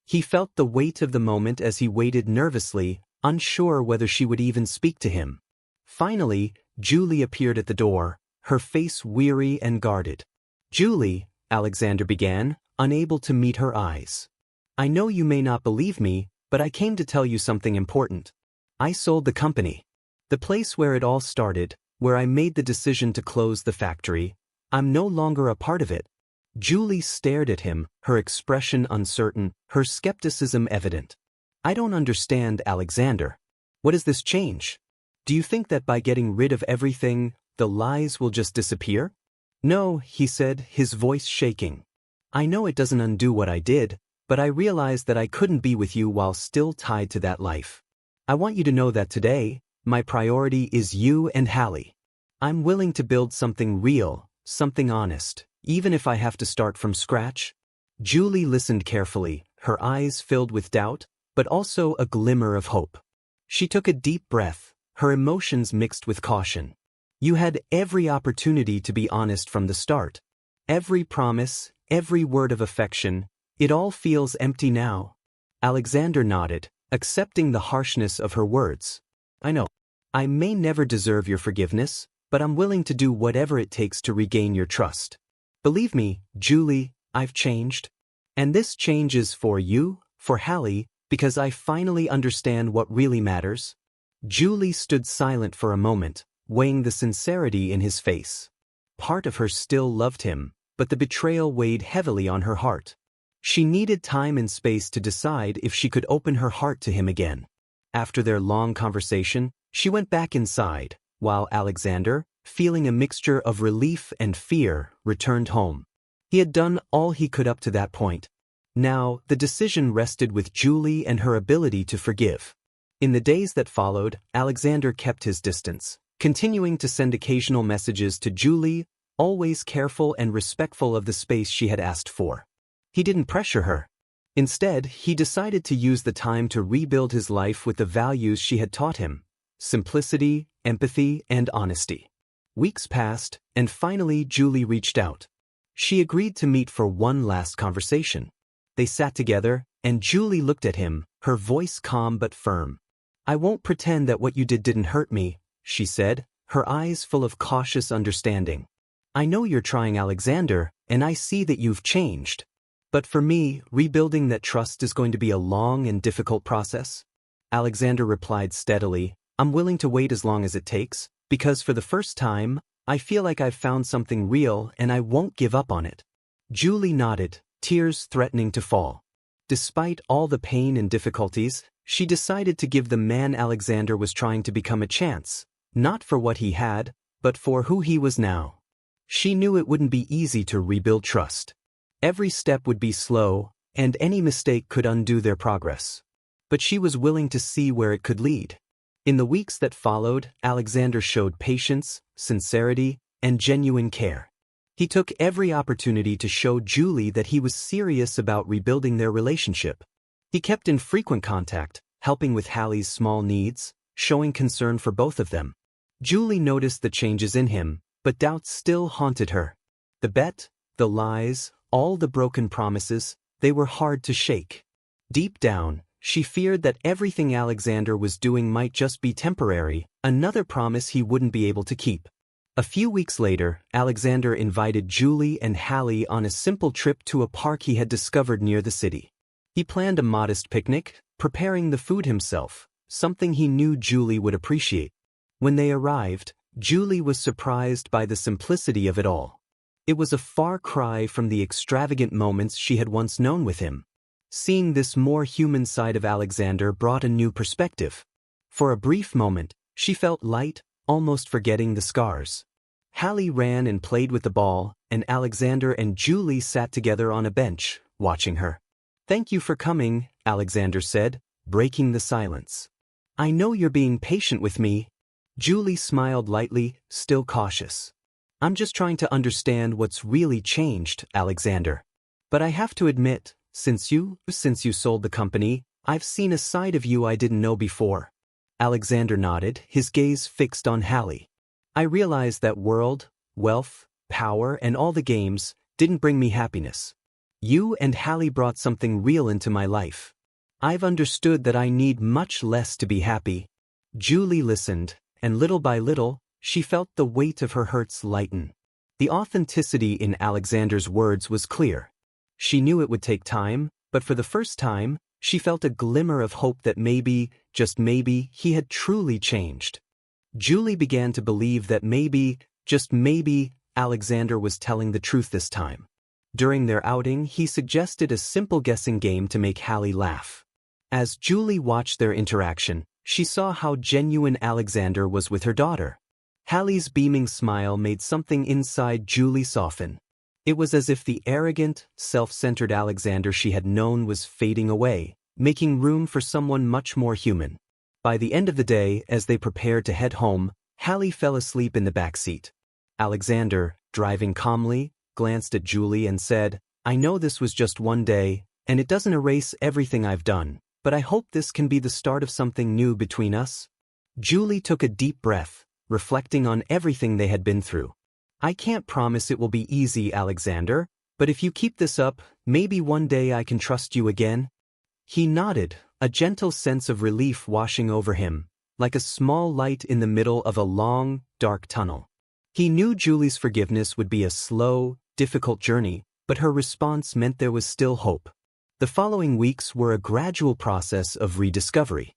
A: He felt the weight of the moment as he waited nervously, unsure whether she would even speak to him. Finally, Julie appeared at the door, her face weary and guarded. "Julie," Alexander began, unable to meet her eyes. "I know you may not believe me, but I came to tell you something important. I sold the company. The place where it all started, where I made the decision to close the factory. I'm no longer a part of it." Julie stared at him, her expression uncertain, her skepticism evident. "I don't understand, Alexander. What does this change? Do you think that by getting rid of everything, the lies will just disappear?" "No," he said, his voice shaking. "I know it doesn't undo what I did, but I realized that I couldn't be with you while still tied to that life. I want you to know that today, my priority is you and Hallie. I'm willing to build something real, something honest, even if I have to start from scratch." Julie listened carefully, her eyes filled with doubt, but also a glimmer of hope. She took a deep breath, her emotions mixed with caution. "You had every opportunity to be honest from the start. Every promise, every word of affection, it all feels empty now." Alexander nodded, accepting the harshness of her words. "I know. I may never deserve your forgiveness, but I'm willing to do whatever it takes to regain your trust. Believe me, Julie, I've changed. And this change is for you, for Hallie, because I finally understand what really matters." Julie stood silent for a moment, weighing the sincerity in his face. Part of her still loved him, but the betrayal weighed heavily on her heart. She needed time and space to decide if she could open her heart to him again. After their long conversation, she went back inside, while Alexander, feeling a mixture of relief and fear, returned home. He had done all he could up to that point. Now, the decision rested with Julie and her ability to forgive. In the days that followed, Alexander kept his distance, continuing to send occasional messages to Julie, always careful and respectful of the space she had asked for. He didn't pressure her. Instead, he decided to use the time to rebuild his life with the values she had taught him: simplicity, empathy, and honesty. Weeks passed, and finally Julie reached out. She agreed to meet for one last conversation. They sat together, and Julie looked at him, her voice calm but firm. "I won't pretend that what you did didn't hurt me," she said, her eyes full of cautious understanding. "I know you're trying, Alexander, and I see that you've changed. But for me, rebuilding that trust is going to be a long and difficult process." Alexander replied steadily, "I'm willing to wait as long as it takes, because for the first time, I feel like I've found something real and I won't give up on it." Julie nodded, tears threatening to fall. Despite all the pain and difficulties, she decided to give the man Alexander was trying to become a chance, not for what he had, but for who he was now. She knew it wouldn't be easy to rebuild trust. Every step would be slow, and any mistake could undo their progress. But she was willing to see where it could lead. In the weeks that followed, Alexander showed patience, sincerity, and genuine care. He took every opportunity to show Julie that he was serious about rebuilding their relationship. He kept in frequent contact, helping with Hallie's small needs, showing concern for both of them. Julie noticed the changes in him, but doubts still haunted her. The bet, the lies, all the broken promises, they were hard to shake. Deep down, she feared that everything Alexander was doing might just be temporary, another promise he wouldn't be able to keep. A few weeks later, Alexander invited Julie and Hallie on a simple trip to a park he had discovered near the city. He planned a modest picnic, preparing the food himself, something he knew Julie would appreciate. When they arrived, Julie was surprised by the simplicity of it all. It was a far cry from the extravagant moments she had once known with him. Seeing this more human side of Alexander brought a new perspective. For a brief moment, she felt light, almost forgetting the scars. Hallie ran and played with the ball, and Alexander and Julie sat together on a bench, watching her. "Thank you for coming," Alexander said, breaking the silence. "I know you're being patient with me." Julie smiled lightly, still cautious. "I'm just trying to understand what's really changed, Alexander. But I have to admit, since you sold the company, I've seen a side of you I didn't know before." Alexander nodded, his gaze fixed on Hallie. "I realized that world, wealth, power, and all the games didn't bring me happiness. You and Hallie brought something real into my life. I've understood that I need much less to be happy." Julie listened, and little by little, she felt the weight of her hurts lighten. The authenticity in Alexander's words was clear. She knew it would take time, but for the first time, she felt a glimmer of hope that maybe, just maybe, he had truly changed. Julie began to believe that maybe, just maybe, Alexander was telling the truth this time. During their outing, he suggested a simple guessing game to make Hallie laugh. As Julie watched their interaction, she saw how genuine Alexander was with her daughter. Hallie's beaming smile made something inside Julie soften. It was as if the arrogant, self-centered Alexander she had known was fading away, making room for someone much more human. By the end of the day, as they prepared to head home, Hallie fell asleep in the back seat. Alexander, driving calmly, glanced at Julie and said, "I know this was just one day, and it doesn't erase everything I've done, but I hope this can be the start of something new between us." Julie took a deep breath, reflecting on everything they had been through. "I can't promise it will be easy, Alexander, but if you keep this up, maybe one day I can trust you again." He nodded, a gentle sense of relief washing over him, like a small light in the middle of a long, dark tunnel. He knew Julie's forgiveness would be a slow, difficult journey, but her response meant there was still hope. The following weeks were a gradual process of rediscovery.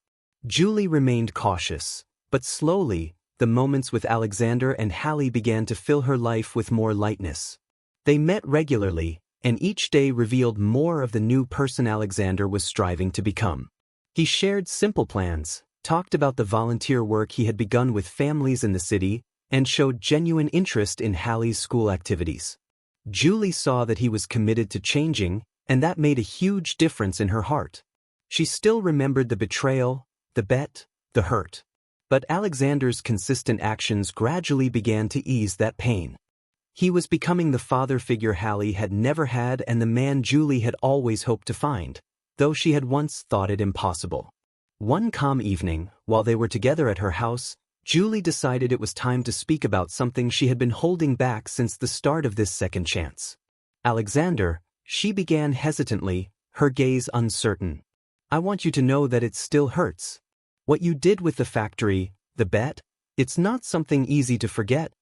A: Julie remained cautious, but slowly, the moments with Alexander and Hallie began to fill her life with more lightness. They met regularly, and each day revealed more of the new person Alexander was striving to become. He shared simple plans, talked about the volunteer work he had begun with families in the city, and showed genuine interest in Hallie's school activities. Julie saw that he was committed to changing, and that made a huge difference in her heart. She still remembered the betrayal, the bet, the hurt. But Alexander's consistent actions gradually began to ease that pain. He was becoming the father figure Hallie had never had and the man Julie had always hoped to find, though she had once thought it impossible. One calm evening, while they were together at her house, Julie decided it was time to speak about something she had been holding back since the start of this second chance. "Alexander," she began hesitantly, her gaze uncertain. "I want you to know that it still hurts. What you did with the factory, the bet, it's not something easy to forget."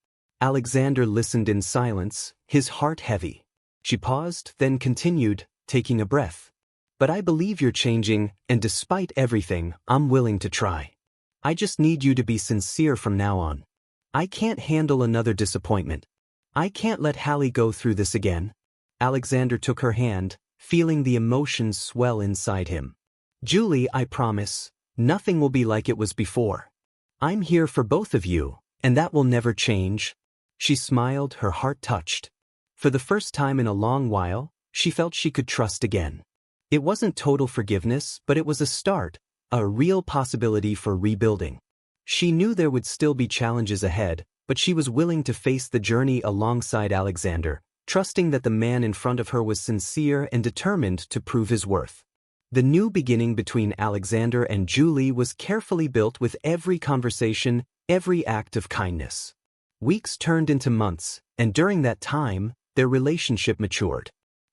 A: Alexander listened in silence, his heart heavy. She paused, then continued, taking a breath. "But I believe you're changing, and despite everything, I'm willing to try. I just need you to be sincere from now on. I can't handle another disappointment. I can't let Hallie go through this again." Alexander took her hand, feeling the emotions swell inside him. "Julie, I promise, nothing will be like it was before. I'm here for both of you, and that will never change." She smiled, her heart touched. For the first time in a long while, she felt she could trust again. It wasn't total forgiveness, but it was a start, a real possibility for rebuilding. She knew there would still be challenges ahead, but she was willing to face the journey alongside Alexander, trusting that the man in front of her was sincere and determined to prove his worth. The new beginning between Alexander and Julie was carefully built with every conversation, every act of kindness. Weeks turned into months, and during that time, their relationship matured.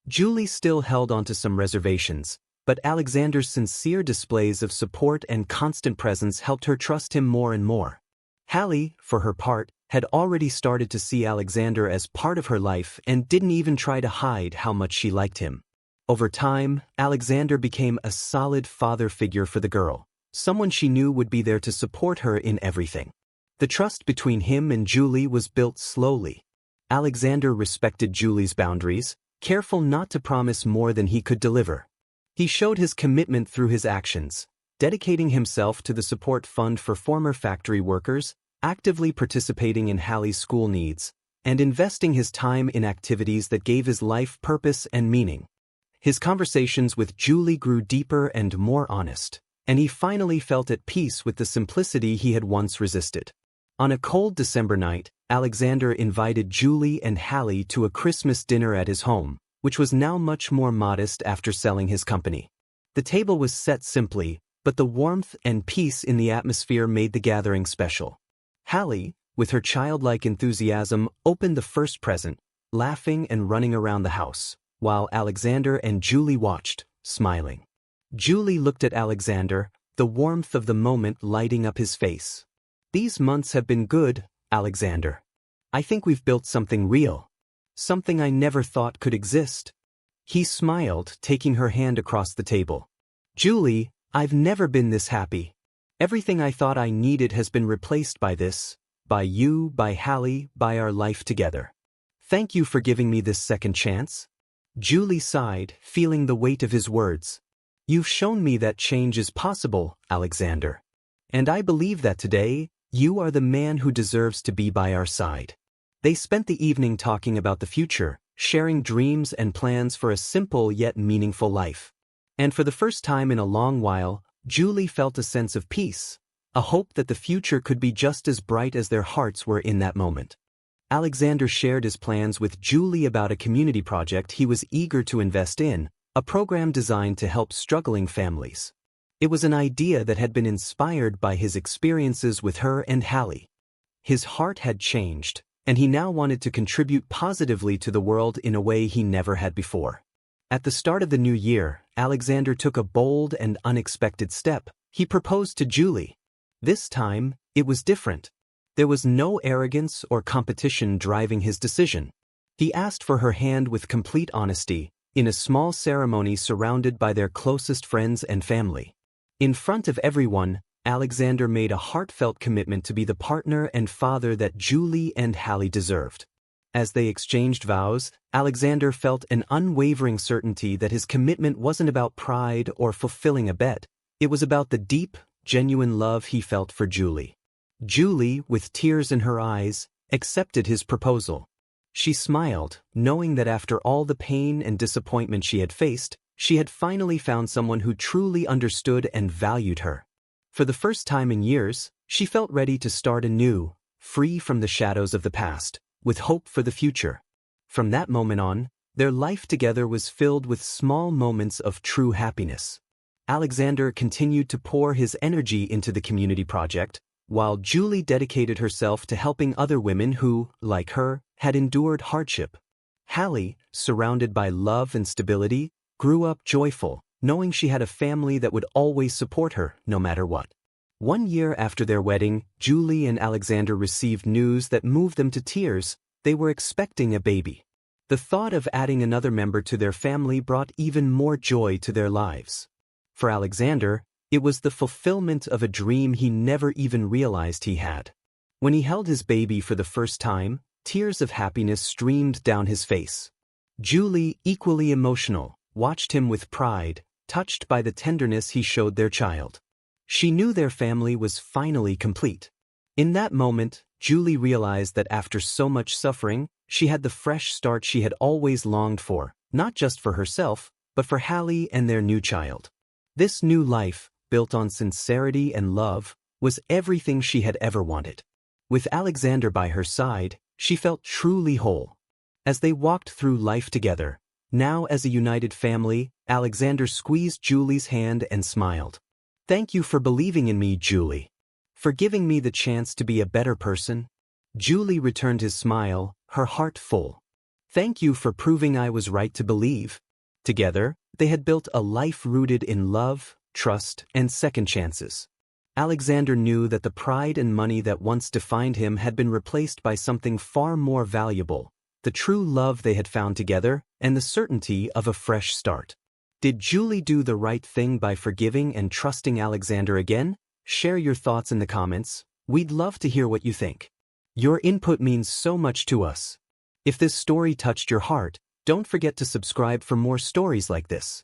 A: Julie still held onto some reservations, but Alexander's sincere displays of support and constant presence helped her trust him more and more. Hallie, for her part, had already started to see Alexander as part of her life and didn't even try to hide how much she liked him. Over time, Alexander became a solid father figure for the girl, someone she knew would be there to support her in everything. The trust between him and Julie was built slowly. Alexander respected Julie's boundaries, careful not to promise more than he could deliver. He showed his commitment through his actions, dedicating himself to the support fund for former factory workers, actively participating in Hallie's school needs, and investing his time in activities that gave his life purpose and meaning. His conversations with Julie grew deeper and more honest, and he finally felt at peace with the simplicity he had once resisted. On a cold December night, Alexander invited Julie and Hallie to a Christmas dinner at his home, which was now much more modest after selling his company. The table was set simply, but the warmth and peace in the atmosphere made the gathering special. Hallie, with her childlike enthusiasm, opened the first present, laughing and running around the house, while Alexander and Julie watched, smiling. Julie looked at Alexander, the warmth of the moment lighting up his face. "These months have been good, Alexander. I think we've built something real. Something I never thought could exist." He smiled, taking her hand across the table. "Julie, I've never been this happy. Everything I thought I needed has been replaced by this, by you, by Hallie, by our life together. Thank you for giving me this second chance." Julie sighed, feeling the weight of his words. "You've shown me that change is possible, Alexander. And I believe that today, you are the man who deserves to be by our side." They spent the evening talking about the future, sharing dreams and plans for a simple yet meaningful life. And for the first time in a long while, Julie felt a sense of peace, a hope that the future could be just as bright as their hearts were in that moment. Alexander shared his plans with Julie about a community project he was eager to invest in, a program designed to help struggling families. It was an idea that had been inspired by his experiences with her and Hallie. His heart had changed, and he now wanted to contribute positively to the world in a way he never had before. At the start of the new year, Alexander took a bold and unexpected step. He proposed to Julie. This time, it was different. There was no arrogance or competition driving his decision. He asked for her hand with complete honesty, in a small ceremony surrounded by their closest friends and family. In front of everyone, Alexander made a heartfelt commitment to be the partner and father that Julie and Hallie deserved. As they exchanged vows, Alexander felt an unwavering certainty that his commitment wasn't about pride or fulfilling a bet. It was about the deep, genuine love he felt for Julie. Julie, with tears in her eyes, accepted his proposal. She smiled, knowing that after all the pain and disappointment she had faced, she had finally found someone who truly understood and valued her. For the first time in years, she felt ready to start anew, free from the shadows of the past, with hope for the future. From that moment on, their life together was filled with small moments of true happiness. Alexander continued to pour his energy into the community project, while Julie dedicated herself to helping other women who, like her, had endured hardship. Hallie, surrounded by love and stability, grew up joyful, knowing she had a family that would always support her, no matter what. 1 year after their wedding, Julie and Alexander received news that moved them to tears. They were expecting a baby. The thought of adding another member to their family brought even more joy to their lives. For Alexander, it was the fulfillment of a dream he never even realized he had. When he held his baby for the first time, tears of happiness streamed down his face. Julie, equally emotional, watched him with pride, touched by the tenderness he showed their child. She knew their family was finally complete. In that moment, Julie realized that after so much suffering, she had the fresh start she had always longed for, not just for herself, but for Hallie and their new child. This new life, built on sincerity and love, was everything she had ever wanted. With Alexander by her side, she felt truly whole. As they walked through life together, now as a united family, Alexander squeezed Julie's hand and smiled. "Thank you for believing in me, Julie. For giving me the chance to be a better person." Julie returned his smile, her heart full. Thank you for proving I was right to believe. Together, they had built a life rooted in love, trust, and second chances. Alexander knew that the pride and money that once defined him had been replaced by something far more valuable, the true love they had found together and the certainty of a fresh start. Did Julie do the right thing by forgiving and trusting Alexander again? Share your thoughts in the comments. We'd love to hear what you think. Your input means so much to us. If this story touched your heart, don't forget to subscribe for more stories like this.